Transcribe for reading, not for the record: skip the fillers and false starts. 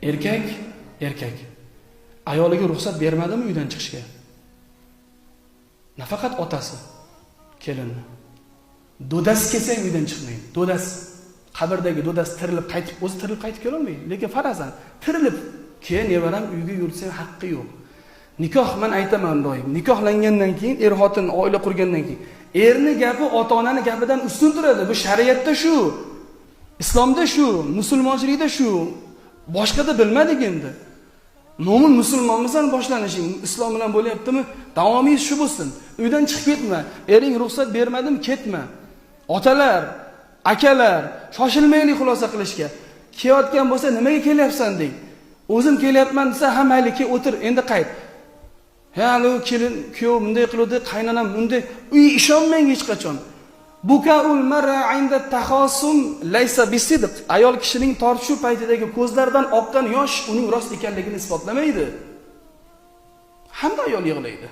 erkak ayoliga ruxsat bermadimi uydan chiqishga? Nafaqat otasi, kelinni. Dodasi kelsa uydan chiqmaydi. Dodasi, qabrdagi dodasi tirilib qaytib kelolmaydi. Lekin farazan tirilib, keyin nevaram uyga yursa haqqi yo'q. Nikoh men aytaman doim. Nikohlangandan keyin xotin oila qurgandan keyin erni gapi ota-onani gapidan ustun turadi. Bu shariatda shu. Islomda shu, musulmonchilikda shu. Boshqada bilmadik endi. Mo'min musulmonmisan boshlanishing islom bilan bo'lyaptimi? Davomiy shu bo'lsin. Uydan chiqib ketma. Ering ruxsat bermadim, ketma. Otalar, akalar, shoshilmaylik xulosa qilishga. Kelayotgan bo'lsa, nimaga kelyapsan deng. O'zim kelyapman desa, ha mayli ke o'tir, endi qayt. Hali kelin, kuyov bunday qildi, qaynonam bunday. Uy ishonmang hech qachon. Bukaul mar'a 'inda takhasum laysa bisidq. Ayol kishining tortishuv paytidagi ko'zlaridan oqqan yosh uning rost ekanligini isbotlamaydi. Hamma ayol yig'laydi.